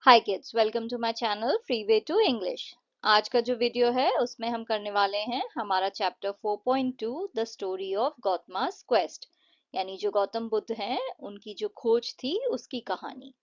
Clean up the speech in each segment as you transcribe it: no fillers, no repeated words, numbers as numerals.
Hi kids, welcome to my channel free way to English. आज का जो video है उसमें हम करने वाले हैं हमारा chapter 4.2 the story of Gautama's quest, यानी जो गौतम बुद्ध हैं उनकी जो खोज थी उसकी कहानी।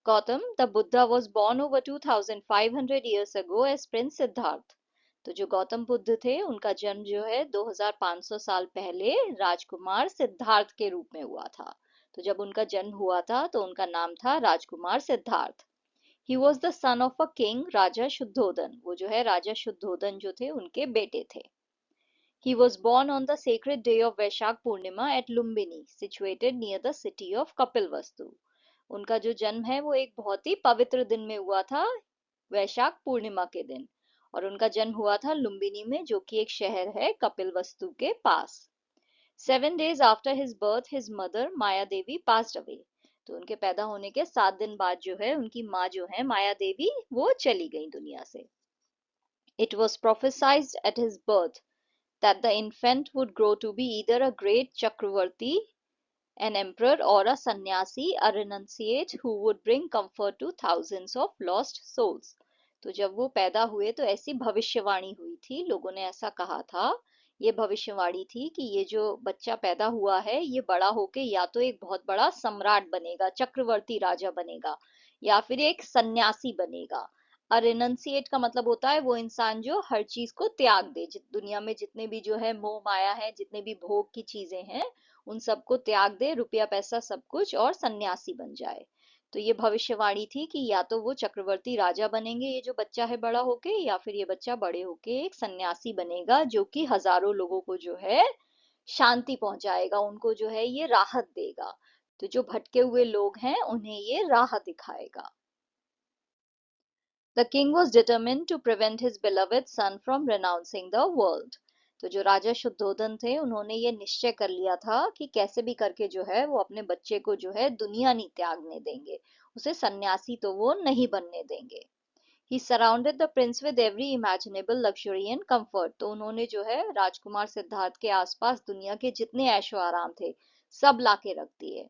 Gautam the Buddha was born over 2500 years ago as prince Siddhartha. तो जो गौतम बुद्ध थे उनका जन्म जो है 2500 साल पहले राजकुमार सिद्धार्थ के रूप में हुआ था। तो जब उनका जन्म हुआ था तो उनका नाम था राजकुमार Siddhartha. He was the son of a king raja Shuddhodana. वो जो है राजा शुद्धोदन जो थे उनके बेटे थे। He was born on the sacred day of Vaishakh Purnima at Lumbini situated near the city of Kapilavastu. उनका जो जन्म है वो एक बहुत ही पवित्र दिन में हुआ था, वैशाख पूर्णिमा के दिन। और उनका जन्म हुआ था लुम्बिनी में, जो कि एक शहर है कपिलवस्तु के पास। 7 days after his birth, his mother माया देवी passed away। तो उनके पैदा होने के 7 दिन बाद जो है उनकी माँ जो है माया देवी वो चली गई दुनिया से। It was prophesied at his birth that the infant would grow to be either a great Chakravarti, an emperor, or a sannyasi, a renunciate who would bring comfort to thousands of lost souls। तो जब वो पैदा हुए तो ऐसी भविष्यवाणी हुई थी, लोगों ने ऐसा कहा था, ये भविष्यवाणी थी कि ये जो बच्चा पैदा हुआ है ये बड़ा होके या तो एक बहुत बड़ा सम्राट बनेगा, चक्रवर्ती राजा बनेगा, या फिर एक सन्यासी बनेगा। अरेनंसिएट का मतलब होता है वो इंसान जो हर चीज को त्याग दे, दुनिया में जितने भी जो है मोह माया है, जितने भी भोग की चीजें हैं उन सबको त्याग दे, रुपया पैसा सब कुछ, और सन्यासी बन जाए। तो ये भविष्यवाणी थी कि या तो वो चक्रवर्ती राजा बनेंगे ये जो बच्चा है बड़ा होके, या फिर ये बच्चा बड़े होके एक सन्यासी बनेगा जो कि हजारों लोगों को जो है शांति पहुंचाएगा, उनको जो है ये राहत देगा। तो जो भटके हुए लोग हैं उन्हें ये राह दिखाएगा। The king was determined to prevent his beloved son from renouncing the world। तो जो राजा शुद्धोधन थे उन्होंने ये निश्चय कर लिया था कि कैसे भी करके जो है वो अपने बच्चे को जो है दुनिया नहीं त्यागने देंगे, उसे सन्यासी तो वो नहीं बनने देंगे। He surrounded the prince with every imaginable luxury and comfort। तो उन्होंने जो है राजकुमार सिद्धार्थ के आसपास दुनिया के जितने ऐशो आराम थे सब लाके रख दिए।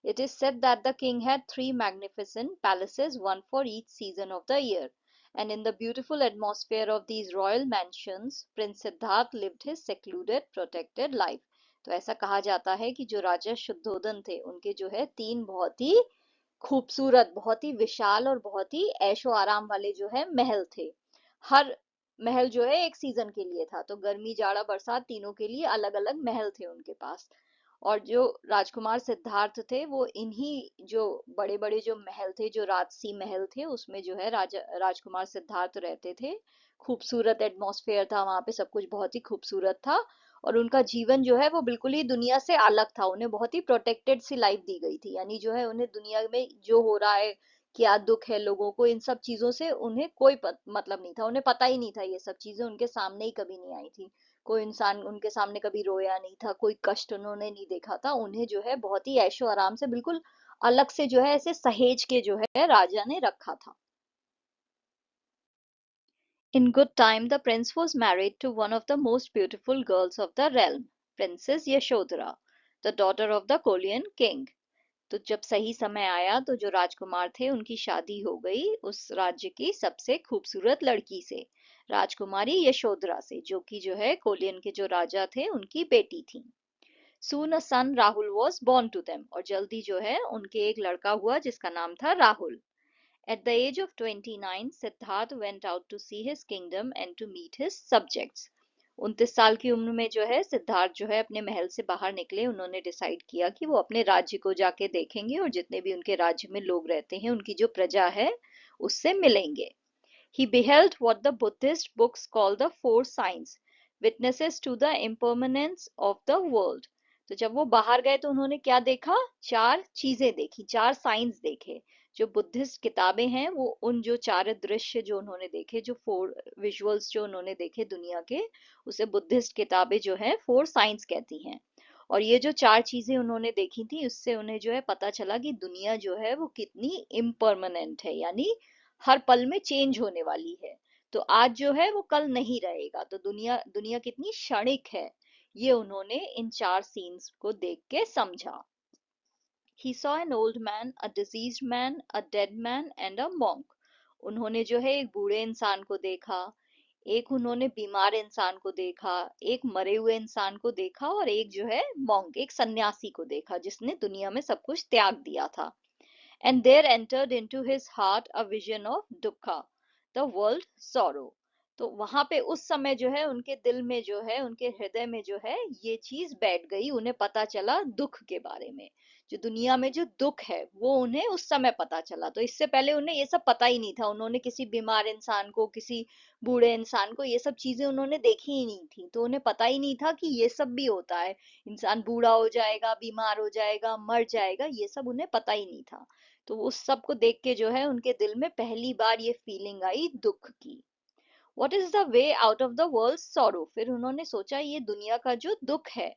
It is said that the king had three magnificent palaces, one for each season of the year, and in the beautiful atmosphere of these royal mansions, Prince Siddharth lived his secluded, protected life। तो ऐसा कहा जाता है कि जो राजा शुद्धोदन थे उनके जो है तीन बहुत ही खूबसूरत, बहुत ही विशाल और बहुत ही ऐशो आराम वाले जो है महल थे। हर महल जो है एक सीजन के लिए था, तो गर्मी जाड़ा बरसात तीनों के लिए अलग अलग महल थे उनके पास। और जो राजकुमार सिद्धार्थ थे वो इन्हीं जो बड़े बड़े जो महल थे, जो राजसी महल थे, उसमें जो है राजा राजकुमार सिद्धार्थ रहते थे। खूबसूरत एटमॉस्फेयर था वहां पे, सब कुछ बहुत ही खूबसूरत था। और उनका जीवन जो है वो बिल्कुल ही दुनिया से अलग था, उन्हें बहुत ही प्रोटेक्टेड सी लाइफ दी गई थी, यानी जो है उन्हें दुनिया में जो हो रहा है, क्या दुख है लोगों को, इन सब चीजों से उन्हें कोई मतलब नहीं था, उन्हें पता ही नहीं था, ये सब चीजें उनके सामने ही कभी नहीं आई थी। कोई इंसान उनके सामने कभी रोया नहीं था, कोई कष्ट उन्होंने नहीं देखा था, उन्हें जो है बहुत ही ऐशो आराम से बिल्कुल अलग से जो है ऐसे सहेज के जो है राजा ने रखा था। In good time, the prince was married to one of the most beautiful girls of the realm, Princess Yashodhara, the daughter of the Kolean king। तो जब सही समय आया तो जो राजकुमार थे उनकी शादी हो गई उस राज्य की सबसे खूबसूरत लड़की से, राजकुमारी यशोधरा से, जो कि जो है कोलियन के जो राजा थे उनकी बेटी थी। Soon a son Rahul was born to them। और जल्दी जो है उनके एक लड़का हुआ जिसका नाम था Rahul. At the age of 29, Siddharth went out to see his kingdom and to meet his subjects। 29 साल की उम्र में जो है सिद्धार्थ जो है अपने महल से बाहर निकले, उन्होंने डिसाइड किया कि वो अपने राज्य को जाके देखेंगे और जितने भी उनके राज्य में लोग रहते हैं, उनकी जो प्रजा है, उससे मिलेंगे। He beheld what the Buddhist books call the four signs, witnesses to the impermanence of the world। तो जब वो बाहर गए तो उन्होंने क्या देखा? चार चीजें देखी, चार साइंस देखे। जो बुद्धिस्ट किताबें हैं वो उन जो चार दृश्य जो उन्होंने देखे, जो फोर विजुअल्स जो उन्होंने देखे दुनिया के, उसे बुद्धिस्ट किताबें जो है फोर साइंस कहती हैं। और ये जो चार चीजें उन्होंने देखी थी उससे उन्हें जो है पता चला कि दुनिया जो है वो कितनी इम्परमानेंट है, यानी हर पल में चेंज होने वाली है। तो आज जो है वो कल नहीं रहेगा, तो दुनिया दुनिया कितनी क्षणिक है, ये उन्होंने इन चार सीन्स को देख के समझा। He saw an old man, a diseased man, a dead man and a monk. उन्होंने जो है एक बूढ़े इंसान को देखा, एक उन्होंने बीमार इंसान को देखा, एक मरे हुए इंसान को देखा और एक जो है मॉन्क, एक सन्यासी को देखा जिसने दुनिया में सब कुछ त्याग दिया था. And there entered into his heart a vision of dukkha, the world sorrow. तो वहां पे उस समय जो है उनके दिल में जो है, उनके हृदय में जो है ये चीज बैठ गई. उन्हें पता चला दुख के बारे में, जो दुनिया में जो दुख है वो उन्हें उस समय पता चला. तो इससे पहले उन्हें ये सब पता ही नहीं था. उन्होंने किसी बीमार इंसान को, किसी बूढ़े इंसान को, ये सब चीजें उन्होंने देखी ही नहीं थी. तो उन्हें पता ही नहीं था कि ये सब भी होता है. इंसान बूढ़ा हो जाएगा, बीमार हो जाएगा, मर जाएगा, ये सब उन्हें पता ही नहीं था. तो उस सब को देख के जो है उनके दिल में पहली बार ये फीलिंग आई दुख की. What is the way out of the world's sorrow? फिर उन्होंने सोचा ये दुनिया का जो दुख है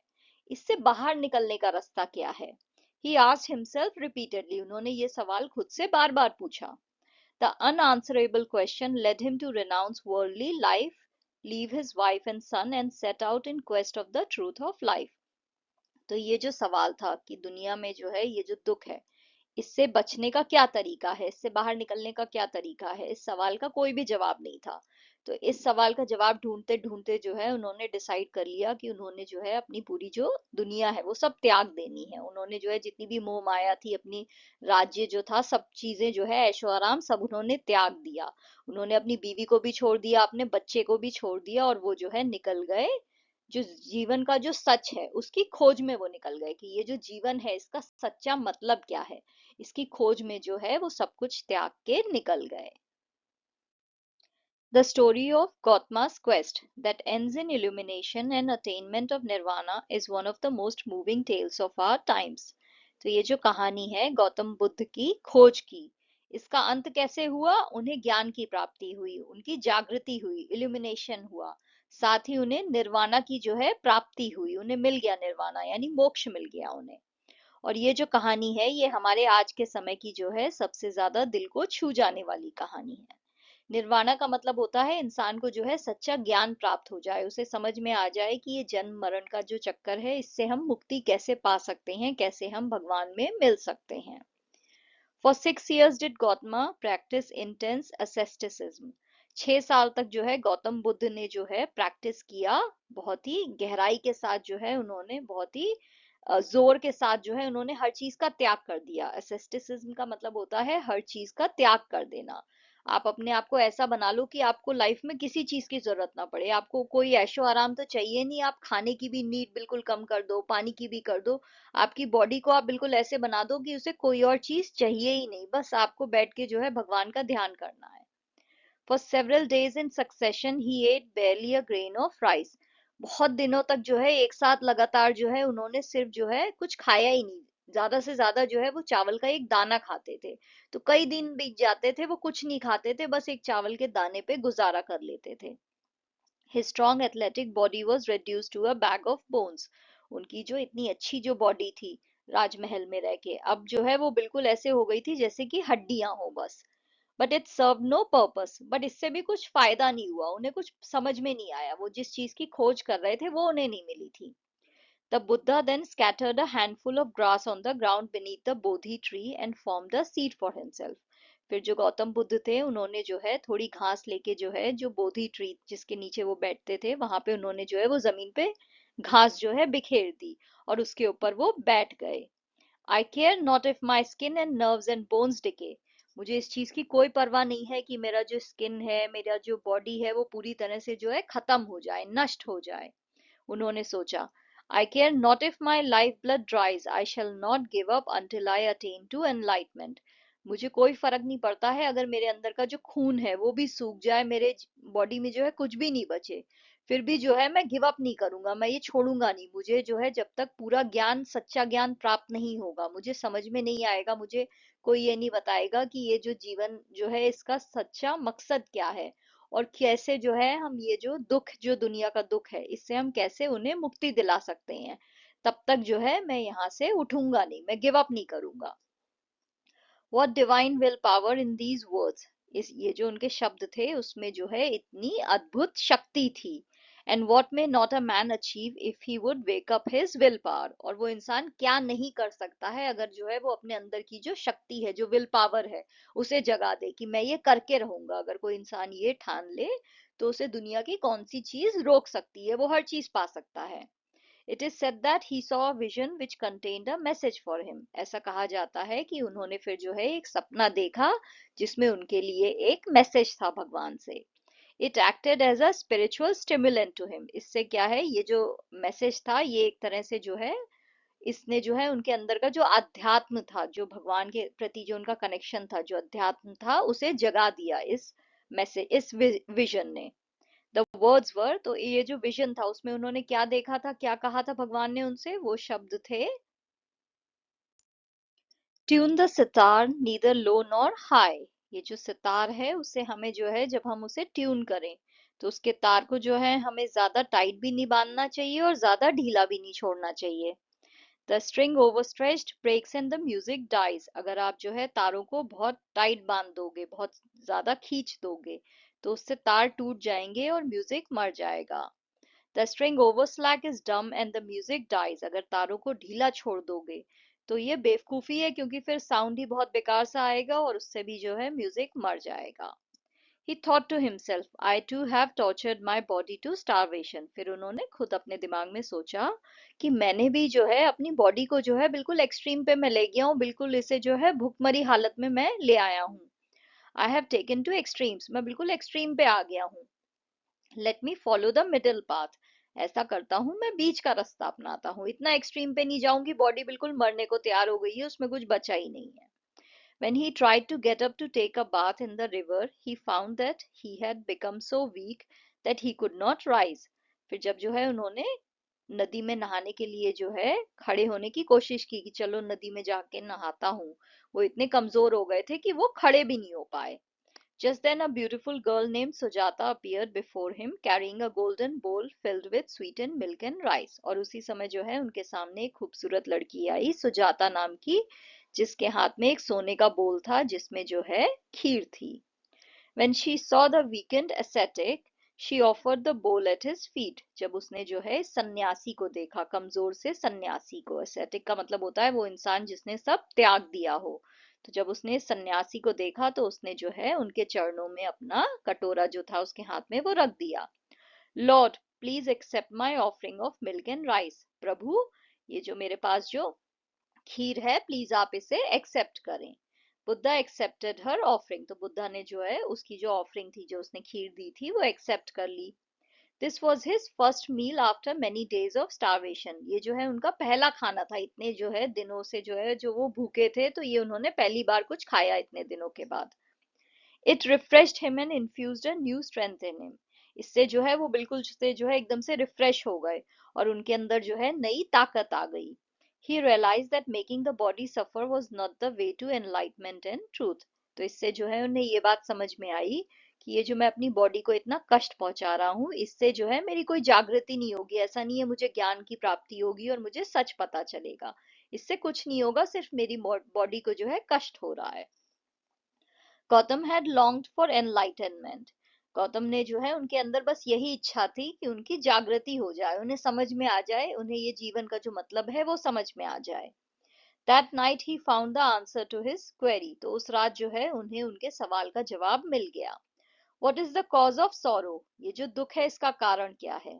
इससे बाहर निकलने का रास्ता क्या है. He asked himself repeatedly. उन्होंने ये सवाल खुद से बार बार पूछा. The unanswerable question led him to renounce worldly life, leave his wife and son and set out in quest of the truth of life. तो ये जो सवाल था कि दुनिया में जो है ये जो दुख है इससे बचने का क्या तरीका है, इससे बाहर निकलने का क्या तरीका है, इस सवाल का कोई भी जवाब नहीं था. तो इस सवाल का जवाब ढूंढते ढूंढते जो है उन्होंने डिसाइड कर लिया कि उन्होंने जो है अपनी पूरी जो दुनिया है वो सब त्याग देनी है. उन्होंने जो है जितनी भी मोह माया थी, अपनी राज्य जो था, सब चीजें जो है ऐशो आराम सब उन्होंने त्याग दिया. उन्होंने अपनी बीवी को भी छोड़ दिया, अपने बच्चे को भी छोड़ दिया और वो जो है निकल गए जो जीवन का जो सच है उसकी खोज में. वो निकल गए कि ये जो जीवन है इसका सच्चा मतलब क्या है. इसकी खोज में जो है वो सब कुछ त्याग के निकल गए. The story of Gautama's quest that ends in illumination and attainment of nirvana is one of the most moving tales of our times. तो ये जो कहानी है गौतम बुद्ध की खोज की, इसका अंत कैसे हुआ. उन्हें ज्ञान की प्राप्ति हुई, उनकी जागृति हुई, इल्यूमिनेशन हुआ, साथ ही उन्हें निर्वाणा की जो है प्राप्ति हुई. उन्हें मिल गया निर्वाणा, यानी मोक्ष मिल गया उन्हें. और ये जो कहानी है ये हमारे आज के समय की जो है सबसे ज्यादा दिल को छू जाने वाली कहानी है. निर्वाणा का मतलब होता है इंसान को जो है सच्चा ज्ञान प्राप्त हो जाए, उसे समझ में आ जाए कि ये जन्म मरण का जो चक्कर है इससे हम मुक्ति कैसे पा सकते हैं, कैसे हम भगवान में मिल सकते हैं. For 6 years did Gautama practice intense asceticism. 6 साल तक जो है गौतम बुद्ध ने जो है प्रैक्टिस किया, बहुत ही गहराई के साथ जो है उन्होंने बहुत ही जोर के साथ जो है उन्होंने हर चीज का त्याग कर दिया. एसेस्टिसिज्म का मतलब होता है हर चीज का त्याग कर देना. आप अपने आप को ऐसा बना लो कि आपको लाइफ में किसी चीज की जरूरत ना पड़े, आपको कोई ऐशो आराम तो चाहिए नहीं. आप खाने की भी नीड बिल्कुल कम कर दो, पानी की भी कर दो. आपकी बॉडी को आप बिल्कुल ऐसे बना दो कि उसे कोई और चीज चाहिए ही नहीं, बस आपको बैठ के जो है भगवान का ध्यान करना है. For several days in succession he ate barely a grain of rice. बहुत दिनों तक जो है एक साथ लगातार जो है उन्होंने सिर्फ जो है कुछ खाया ही नहीं. ज्यादा से ज्यादा जो है वो चावल का एक दाना खाते थे. तो कई दिन बीत जाते थे वो कुछ नहीं खाते थे, बस एक चावल के दाने पे गुजारा कर लेते थे. His strong athletic body was reduced to a bag of bones. उनकी जो इतनी अच्छी जो बॉडी थी राजमहल में रह के, अब जो है वो बिल्कुल ऐसे हो गई थी जैसे कि हड्डियां हो बस. But it serve no purpose. But इससे भी कुछ फायदा नहीं हुआ, उन्हें कुछ समझ में नहीं आया. वो जिस चीज की खोज कर रहे थे वो उन्हें नहीं मिली थी. The Buddha then scattered a handful of grass on the ground beneath the Bodhi tree and formed a seat for himself. फिर जो गौतम बुद्ध थे उन्होंने जो है थोड़ी घास लेके जो है जो बोधि ट्री जिसके नीचे वो बैठते थे वहां पे उन्होंने जो है वो जमीन पे घास जो है बिखेर दी और उसके ऊपर वो बैठ गए. I care not if my skin and nerves and bones decay. मुझे इस चीज की कोई परवाह नहीं है कि मेरा जो स्किन है, मेरा जो बॉडी है वो पूरी तरह से जो है खत्म हो जाए, नष्ट हो जाए. उन्होंने सोचा, I care not if my life blood dries, I shall not give up until I attain to enlightenment. मुझे कोई फर्क नहीं पड़ता है अगर मेरे अंदर का जो खून है वो भी सूख जाए, मेरे बॉडी में जो है कुछ भी नहीं बचे, फिर भी जो है मैं गिव अप नहीं करूंगा, मैं ये छोड़ूंगा नहीं. मुझे जो है जब तक पूरा ज्ञान, सच्चा ज्ञान प्राप्त नहीं होगा, मुझे समझ में नहीं आएगा, मुझे कोई ये नहीं बताएगा कि ये जो जीवन जो है इसका सच्चा मकसद क्या है और कैसे जो है हम ये जो दुख, जो दुनिया का दुख है, इससे हम कैसे उन्हें मुक्ति दिला सकते हैं, तब तक जो है मैं यहाँ से उठूंगा नहीं, मैं गिव अप नहीं करूंगा. What divine will power in these words. इस ये जो उनके शब्द थे उसमें जो है इतनी अद्भुत शक्ति थी. And what may not a man achieve if he would wake up his will power, और वो इंसान क्या नहीं कर सकता है अगर जो है वो अपने अंदर की जो शक्ति है, जो विल पावर है, उसे जगा दे कि मैं ये करके रहूंगा। अगर कोई इंसान ये ठान ले तो उसे दुनिया की कौन सी चीज रोक सकती है, वो हर चीज पा सकता है। It is said that he saw a vision which contained a message for him, ऐसा कहा जाता है कि उन्होंने फिर जो है एक सपना देखा जिसमें उनके लिए एक मैसेज था भगवान से। It acted as a spiritual stimulant to him, इससे क्या है, ये जो मैसेज था ये एक तरह से जो है, इसने जो है उनके अंदर का जो अध्यात्म था, जो भगवान के प्रति जो उनका कनेक्शन था, जो अध्यात्म था, उसे जगा दिया इस मैसेज, इस विजन ने। द वर्ड्स वर, तो ये जो विजन था उसमें उन्होंने क्या देखा था, क्या कहा था भगवान ने उनसे, वो शब्द थे, tune the sitar neither low nor high. ये जो सितार है उसे हमें जो है जब हम उसे ट्यून करें तो उसके तार को जो है हमें ज्यादा टाइट भी नहीं बांधना चाहिए और ज्यादा ढीला भी नहीं छोड़ना चाहिए। The string overstretched breaks and the music dies, अगर आप जो है तारों को बहुत टाइट बांध दोगे, बहुत ज्यादा खींच दोगे, तो उससे तार टूट जाएंगे और म्यूजिक मर जाएगा। The string over slack is dumb and the music dies, अगर तारों को ढीला छोड़ दोगे तो ये बेवकूफी है, क्योंकि फिर साउंड ही बहुत बेकार सा आएगा और उससे भी जो है म्यूजिक मर जाएगा। He thought to himself, I too have tortured my body to starvation. फिर उन्होंने खुद अपने दिमाग में सोचा कि मैंने भी जो है अपनी बॉडी को जो है बिल्कुल एक्सट्रीम पे मैं ले गया हूँ, बिल्कुल इसे जो है भुखमरी हालत में मैं ले आया हूँ। I have taken to extremes, मैं बिल्कुल एक्सट्रीम पे आ गया हूँ। Let me follow the middle path, ऐसा करता हूँ मैं बीच का रास्ता अपनाता हूँ, इतना एक्सट्रीम पे नहीं जाऊंगी, बॉडी बिल्कुल मरने को तैयार हो गई है, उसमें कुछ बचा ही नहीं है। When he tried to get up to take a bath in the river, he found that he had become so weak that he could not rise. फिर जब जो है उन्होंने नदी में नहाने के लिए जो है खड़े होने की कोशिश की कि चलो नदी में जाके नहाता हूँ, वो इतने कमजोर हो गए थे कि वो खड़े भी नहीं हो पाए। Just then a beautiful girl named Sujata appeared before him carrying a golden bowl filled with sweetened milk and rice. और उसी समय जो है उनके सामने एक खूबसूरत लड़की आई, सुजाता नाम की, जिसके हाथ में एक सोने का बोल था जिसमें जो है खीर थी। When she saw the weakened ascetic, she offered the bowl at his feet. जब उसने जो है सन्यासी को देखा, कमजोर से सन्यासी को, ascetic का मतलब होता है वो इंसान जिसने सब त्याग दिया हो, तो जब उसने सन्यासी को देखा तो उसने जो है उनके चरणों में अपना कटोरा जो था उसके हाथ में वो रख दिया। Lord please accept my offering of milk and rice, प्रभु ये जो मेरे पास जो खीर है प्लीज आप इसे एक्सेप्ट करें। बुद्धा एक्सेप्टेड हर ऑफरिंग, तो बुद्धा ने जो है उसकी जो ऑफरिंग थी, जो उसने खीर दी थी, वो एक्सेप्ट कर ली। This was his first meal after many days of starvation, ये जो है उनका पहला खाना था, इतने जो है दिनों से जो है जो वो भूखे थे, तो ये उन्होंने पहली बार कुछ खाया इतने दिनों के बाद। It refreshed him and infused a new strength in him, इससे जो है वो बिल्कुल से जो है एकदम से रिफ्रेश हो गए और उनके अंदर जो है नई ताकत आ गई। He realized that making the body suffer was not the way to enlightenment and truth. तो इससे जो है उन्हें ये बात समझ में आई कि ये जो मैं अपनी बॉडी को इतना कष्ट पहुंचा रहा हूँ, इससे जो है मेरी कोई जागृति नहीं होगी, ऐसा नहीं है मुझे ज्ञान की प्राप्ति होगी और मुझे सच पता चलेगा, इससे कुछ नहीं होगा, सिर्फ मेरी बॉडी को जो है कष्ट हो रहा है। Gautam had longed for enlightenment, Gautam ने जो है उनके अंदर बस यही इच्छा थी कि उनकी जागृति हो जाए, उन्हें समझ में आ जाए, उन्हें ये जीवन का जो मतलब है वो समझ में आ जाए। That night he found the answer to his query, तो उस रात जो है उन्हें उनके सवाल का जवाब मिल गया। What is the cause of sorrow, ये जो दुख है इसका कारण क्या है।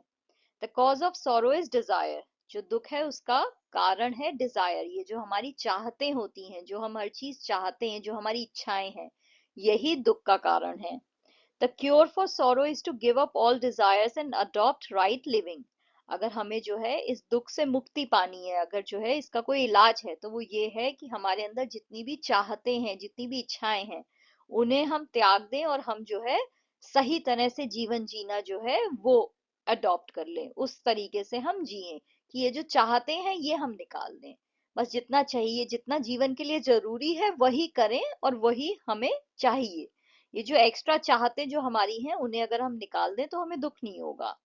The cause of sorrow is desire, जो दुख है उसका कारण है डिजायर, ये जो हमारी चाहते होती हैं, जो हम हर चीज चाहते हैं, जो हमारी इच्छाएं हैं, यही दुख का कारण है। The cure for sorrow is to give up all desires and adopt right living, अगर हमें जो है इस दुख से मुक्ति पानी है, अगर जो है इसका कोई इलाज है तो वो ये है कि हमारे अंदर जितनी भी चाहते हैं, जितनी भी इच्छाएं हैं, उन्हें हम त्याग दें और हम जो है सही तरह से जीवन जीना जो है वो अडॉप्ट कर लें, उस तरीके से हम जिए कि ये जो चाहते हैं ये हम निकाल दें, बस जितना चाहिए, जितना जीवन के लिए जरूरी है वही करें और वही हमें चाहिए। ये जो एक्स्ट्रा चाहते जो हमारी हैं उन्हें अगर हम निकाल दें तो हमें दुख नहीं होगा।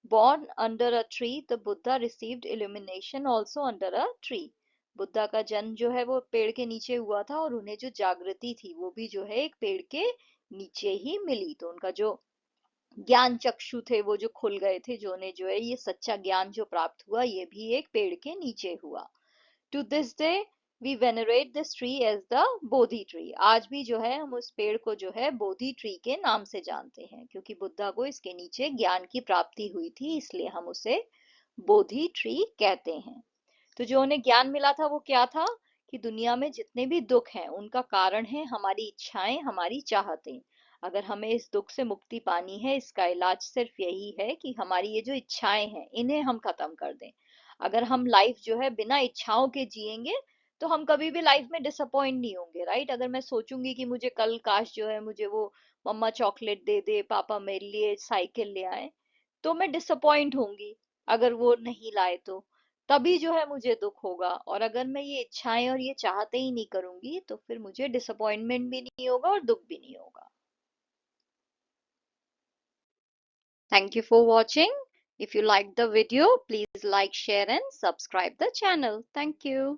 Born under a tree, the Buddha received illumination also under a tree. Buddha का जन्म जो है वो पेड़ के नीचे हुआ था और उन्हें जो जागृति थी वो भी जो है एक पेड़ के नीचे ही मिली, तो उनका जो ज्ञान चक्षु थे वो जो खुल गए थे, जो ने जो है ये सच्चा ज्ञान जो प्राप्त हुआ ये भी एक पेड़ के नीचे हुआ। To this day we venerate this tree as the Bodhi tree. आज भी जो है हम उस पेड़ को जो है बोधि ट्री के नाम से जानते हैं, क्योंकि बुद्धा को इसके नीचे ज्ञान की प्राप्ति हुई थी, इसलिए हम उसे बोधि ट्री कहते हैं। तो जो उन्हें ज्ञान मिला था वो क्या था कि दुनिया में जितने भी दुख हैं उनका कारण है हमारी इच्छाएं, हमारी चाहतें। अगर हमें इस दुख से मुक्ति पानी है, इसका इलाज सिर्फ यही है कि हमारी ये जो इच्छाएं हैं इन्हें हम खत्म कर दें। अगर हम लाइफ जो है बिना इच्छाओं के जिएंगे तो हम कभी भी लाइफ में डिसअपॉइंट नहीं होंगे, राइट। अगर मैं सोचूंगी कि मुझे कल काश जो है मुझे वो मम्मा चॉकलेट दे दे, पापा मेरे लिए साइकिल ले आए, तो मैं डिसअपॉइंट होंगी अगर वो नहीं लाए तो। तभी जो है मुझे दुख होगा। और अगर मैं ये इच्छाएं और ये चाहते ही नहीं करूंगी तो फिर मुझे डिसअपॉइंटमेंट भी नहीं होगा और दुख भी नहीं होगा। Thank you for watching. If you liked the video, please like, share and subscribe the channel. Thank you.